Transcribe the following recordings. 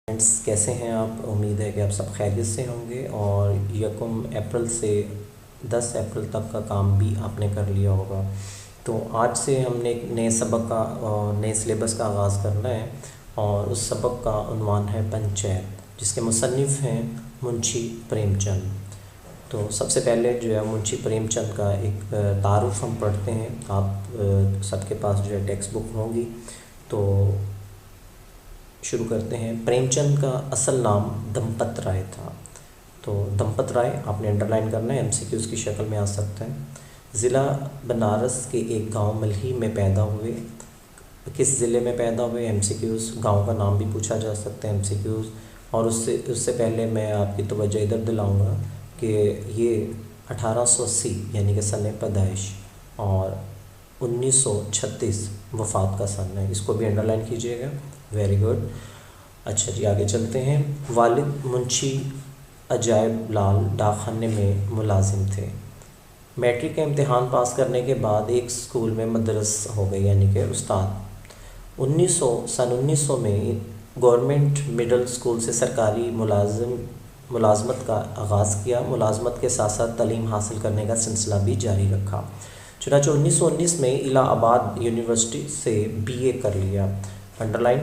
Friends, कैसे हैं आप? उम्मीद है कि आप सब खैरियत से होंगे और 1 अप्रैल से 10 अप्रैल तक का काम भी आपने कर लिया होगा। तो आज से हमने एक नए सबक का नए सिलेबस का आगाज़ करना है और उस सबक का उन्वान है पंचायत, जिसके मुसन्निफ़ हैं मुंशी प्रेमचंद। तो सबसे पहले जो है मुंशी प्रेमचंद का एक तारुफ हम पढ़ते हैं। आप सबके पास जो है टेक्स्ट बुक होंगी, तो शुरू करते हैं। प्रेमचंद का असल नाम दंपत राय था। तो दंपत राय आपने अंडरलाइन करना है, एमसीक्यूज़ की शक्ल में आ सकता है। ज़िला बनारस के एक गांव मल्ही में पैदा हुए। किस ज़िले में पैदा हुए? एमसीक्यूज़। गांव का नाम भी पूछा जा सकता है, एमसीक्यूज़। और उससे पहले मैं आपकी तवज्जो इधर दिलाऊंगा कि ये 1880 यानी कि सन पैदाइश और 1936 वफ़ात का सन है। इसको भी अंडरलाइन कीजिएगा। Very good. अच्छा जी, आगे चलते हैं। वालिद मुंशी अजायब लाल डाकखाने में मुलाजिम थे। मैट्रिक का इम्तिहान पास करने के बाद एक स्कूल में मदरस हो गई, यानी कि उस्ताद। सन 1900 में गवर्नमेंट मिडल स्कूल से सरकारी मुलाजमत का आगाज़ किया। मुलाजमत के साथ साथ तालीम हासिल करने का सिलसिला भी जारी रखा। चुनांचे 1919 में इलाहाबाद यूनिवर्सिटी से बीए कर लिया। अंडरलाइन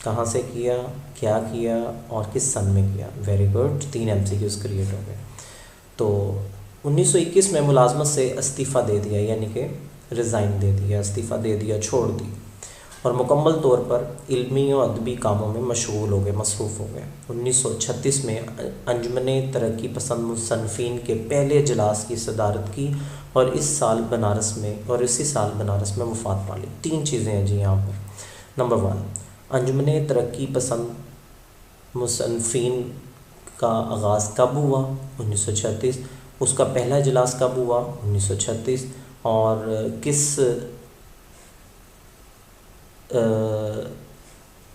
कहाँ से किया, क्या किया और किस सन में किया। Very good. 3 एमसीक्यूज़ क्रिएट हो गए। तो 1921 में मुलाजमत से इस्तीफ़ा दे दिया, यानी कि रिज़ाइन दे दिया, इस्तीफ़ा दे दिया, छोड़ दी, और मुकम्मल तौर पर इल्मी और अदबी कामों में मशगूल हो गए, मसरूफ़ हो गए। 1936 में अंजुमन तरक्की पसंद मुसन्निफ़ीन के पहले इजलास की सदारत की और इसी साल बनारस में वफ़ात पा ली। 3 चीज़ें हैं जी यहाँ पर। नंबर 1, अंजुमन तरक्की पसंद मुसन्निफ़ीन का आगाज़ कब हुआ? 1936। उसका पहला इजलास कब हुआ? 1936। और किस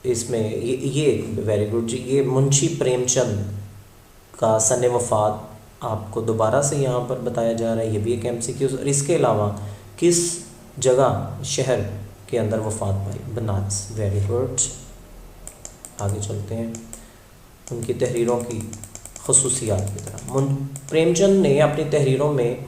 इसमें ये वेरी गुड जी, ये मुंशी प्रेमचंद का सन वफ़ात आपको दोबारा से यहाँ पर बताया जा रहा है। ये भी एक एमसीक्यूज़। और इसके अलावा किस जगह, शहर के अंदर वफ़ात पाई? बनारस। Very good. आगे चलते हैं उनकी तहरीरों की खसूसियात की तरह। प्रेमचंद ने अपनी तहरीरों में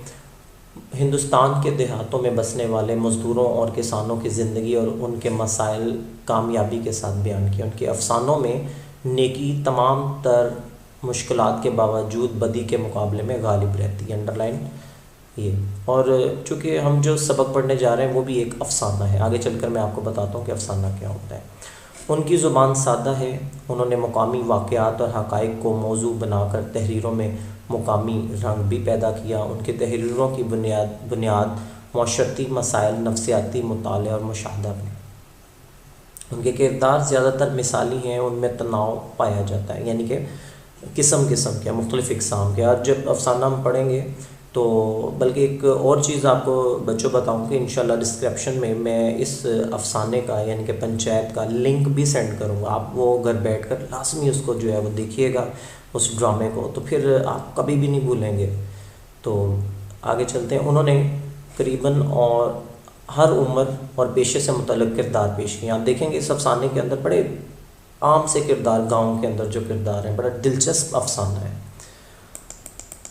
हिंदुस्तान के देहातों में बसने वाले मज़दूरों और किसानों की ज़िंदगी और उनके मसाइल कामयाबी के साथ बयान किया। उनके अफसानों में नेकी तमाम तर मुश्किलात के बावजूद बदी के मुकाबले में गालिब रहती है। अंडरलाइन ये। और चूँकि हम जो सबक पढ़ने जा रहे हैं वो भी एक अफसाना है, आगे चलकर मैं आपको बताता हूँ कि अफसाना क्या होता है। उनकी ज़ुबान सादा है। उन्होंने मुकामी वाक़यात और हक़ाइक़ को मौजू बनाकर तहरीरों में मुकामी रंग भी पैदा किया। उनकी तहरीरों की बुनियाद माशरती मसाइल, नफ्सियाती मुताले और मुशाहदा में। उनके किरदार ज़्यादातर मिसाली हैं, उनमें तनाव पाया जाता है, यानी कि किस्म के मुख्तलिफ़ इक़साम के। आज जब अफसाना हम पढ़ेंगे तो बल्कि एक और चीज़ आपको बच्चों बताऊँ कि इंशाल्लाह डिस्क्रिप्शन में मैं इस अफसाने का यानी कि पंचायत का लिंक भी सेंड करूँगा। आप वो घर बैठकर लाजमी उसको जो है वो देखिएगा, उस ड्रामे को, तो फिर आप कभी भी नहीं भूलेंगे। तो आगे चलते हैं। उन्होंने करीबन और हर उम्र और पेशे से मुतल्लिक़ किरदार पेश किए। आप देखेंगे इस अफसाने के अंदर बड़े आम से किरदार, गाँव के अंदर जो किरदार हैं, बड़ा दिलचस्प अफसाना है।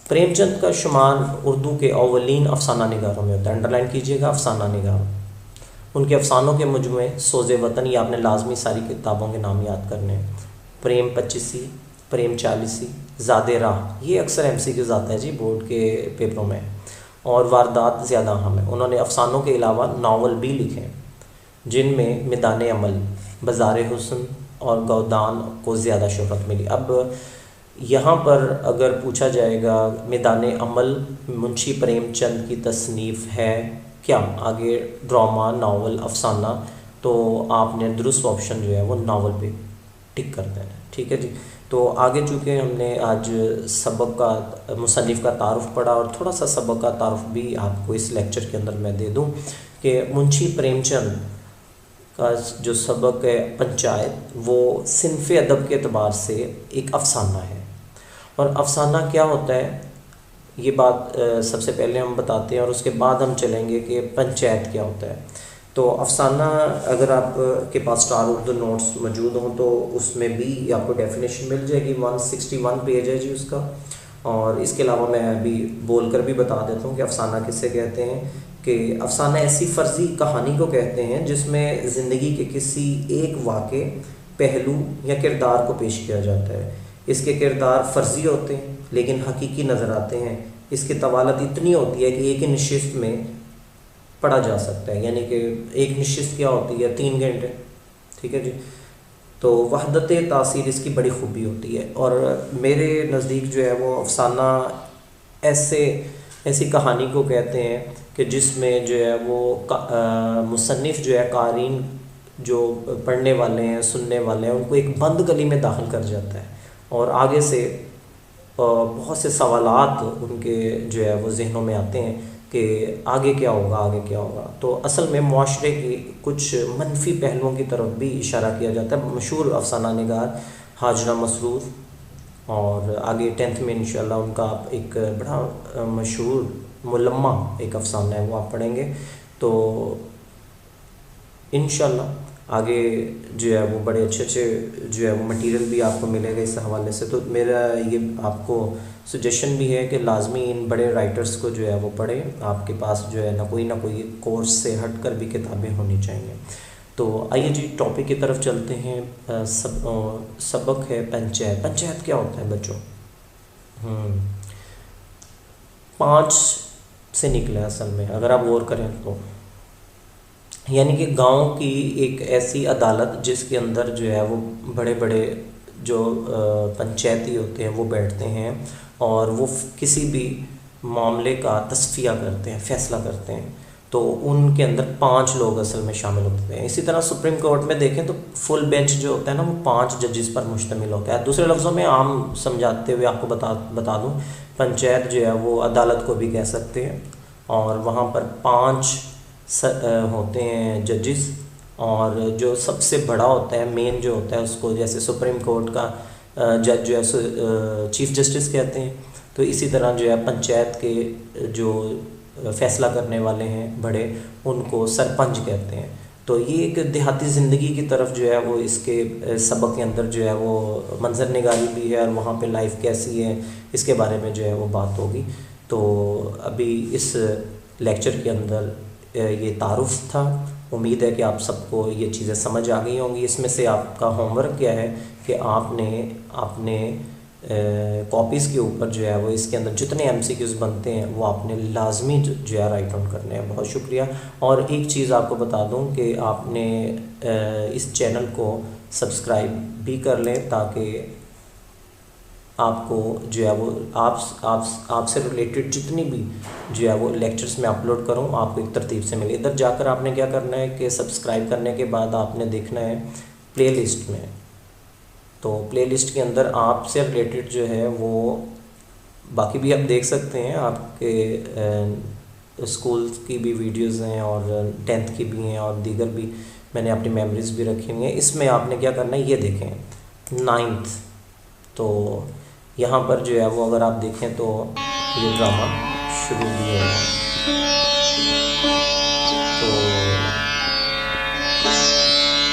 प्रेमचंद का शुमार उर्दू के अव्वलीन अफसाना निगारों में होता है। अंडरलाइन कीजिएगा, अफसाना निगार। उनके अफसानों के मजमूए सोज़े वतन, ये आपने लाजमी सारी किताबों के नाम याद करने हैं। प्रेम 25, प्रेम 40, ज़ादे राह, ये अक्सर एमसीक्यूज़ आता है जी बोर्ड के पेपरों में। और वारदात ज़्यादा अहम है। उन्होंने अफसानों के अलावा नावल भी लिखे जिनमें मैदान अमल, बाज़ार हुस्न और गौदान को ज़्यादा शोहरत मिली। अब यहाँ पर अगर पूछा जाएगा मैदान अमल मुंशी प्रेमचंद की तसनीफ़ है क्या, आगे ड्रामा, नावल, अफसाना, तो आपने दुरुस्त ऑप्शन जो है वो नावल पे टिक कर देना है। ठीक है जी। तो आगे चूँकि हमने आज सबक का, मुसन्निफ़ का तारुफ पढ़ा और थोड़ा सा सबक का तारुफ भी आपको इस लेक्चर के अंदर मैं दे दूँ कि मुंशी प्रेमचंद का जो सबक है पंचायत, वो सिनफ़ अदब के अतबार से एक अफसाना है। और अफसाना क्या होता है ये बात सबसे पहले हम बताते हैं और उसके बाद हम चलेंगे कि पंचायत क्या होता है। तो अफसाना अगर आप के पास स्टार उर्दू नोट्स मौजूद हों तो उसमें भी आपको डेफिनेशन मिल जाएगी। 161 पेज है जी उसका। और इसके अलावा मैं अभी बोल कर भी बता देता हूँ कि अफसाना किसे कहते हैं। कि अफसाना ऐसी फ़र्जी कहानी को कहते हैं जिसमें ज़िंदगी के किसी एक वाक़े, पहलू या किरदार को पेश किया जाता है। इसके किरदार फ़र्जी होते हैं लेकिन हकीकी नज़र आते हैं। इसकी तवालत इतनी होती है कि एक ही नशिस्त में पढ़ा जा सकता है, यानी कि एक नशिस्त क्या होती है 3 घंटे, ठीक है जी। तो वहदत तासीर इसकी बड़ी खूबी होती है। और मेरे नज़दीक जो है वो अफसाना ऐसी कहानी को कहते हैं कि जिसमें जो है वो मुसन्निफ़ जो है क़ारीन जो पढ़ने वाले हैं, सुनने वाले हैं, उनको एक बंद गली में दाखिल कर जाता है और आगे से बहुत से सवालात उनके जो है वो जहनों में आते हैं कि आगे क्या होगा, आगे क्या होगा। तो असल में मुआशरे की कुछ मनफी पहलुओं की तरफ भी इशारा किया जाता है। मशहूर अफसाना निगार हाजरा मसरूर, और आगे 10th में इंशाल्लाह उनका आप एक बड़ा मशहूर मुलम्मा एक अफसाना है वो आप पढ़ेंगे। तो इंशाल्लाह आगे जो है वो बड़े अच्छे जो है वो मटेरियल भी आपको मिलेगा इस हवाले से। तो मेरा ये आपको सजेशन भी है कि लाजमी इन बड़े राइटर्स को जो है वो पढ़ें। आपके पास जो है ना कोई कोर्स से हट कर भी किताबें होनी चाहिए। तो आइए जी टॉपिक की तरफ चलते हैं। सबक है पंचायत। पंचायत क्या होता है बच्चों? 5 से निकले असल में, अगर आप गौर करें तो, यानी कि गांव की एक ऐसी अदालत जिसके अंदर जो है वो बड़े बड़े जो पंचायती होते हैं वो बैठते हैं और वो किसी भी मामले का तस्फिया करते हैं, फैसला करते हैं। तो उनके अंदर 5 लोग असल में शामिल होते हैं। इसी तरह सुप्रीम कोर्ट में देखें तो फुल बेंच जो होता है ना वो 5 जजेस पर मुश्तमिल होता है। दूसरे लफ्ज़ों में आम समझाते हुए आपको बता दूं, पंचायत जो है वो अदालत को भी कह सकते हैं और वहाँ पर 5 होते हैं जजेस, और जो सबसे बड़ा होता है मेन जो होता है उसको, जैसे सुप्रीम कोर्ट का जज जो है चीफ जस्टिस कहते हैं। तो इसी तरह जो है पंचायत के जो फैसला करने वाले हैं बड़े, उनको सरपंच कहते हैं। तो ये एक देहाती ज़िंदगी की तरफ जो है वो इसके सबक के अंदर जो है वो मंजर निगारी भी है और वहाँ पे लाइफ कैसी है इसके बारे में जो है वो बात होगी। तो अभी इस लेक्चर के अंदर ये तारुफ था। उम्मीद है कि आप सबको ये चीज़ें समझ आ गई होंगी। इसमें से आपका होमवर्क क्या है कि आपने अपने कॉपीज़ के ऊपर जो है वो इसके अंदर जितने MCQs बनते हैं वो आपने लाजमी जो है राइट डाउन करने हैं। बहुत शुक्रिया। और एक चीज़ आपको बता दूं कि आपने इस चैनल को सब्सक्राइब भी कर लें ताकि आपको जो है वो आपसे रिलेटेड जितनी भी जो है वो लेक्चर्स में अपलोड करूं आपको एक तरतीब से मिले। इधर जाकर आपने क्या करना है कि सब्सक्राइब करने के बाद आपने देखना है प्लेलिस्ट में। तो प्लेलिस्ट के अंदर आपसे रिलेटेड जो है वो बाकी भी आप देख सकते हैं। आपके स्कूल की भी वीडियोस हैं और 10th की भी हैं और दीगर भी मैंने अपनी मेमोरीज भी रखी हुई हैं। इसमें आपने क्या करना है ये देखें 9th। तो यहाँ पर जो है वो अगर आप देखें तो ये ड्रामा शुरू भी होगा। तो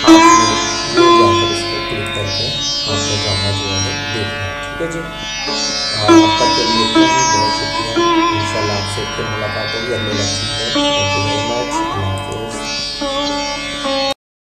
आपने ये जाकर इस पर क्लिक करके आपको ड्रामा जो है वो देखना है, ठीक है जी। अब तक के लिए इतना ही, बहुत शुक्रिया। इंशाल्लाह आपसे फिर मुलाकात होगी अगले लेक्चर में। Thank you very much.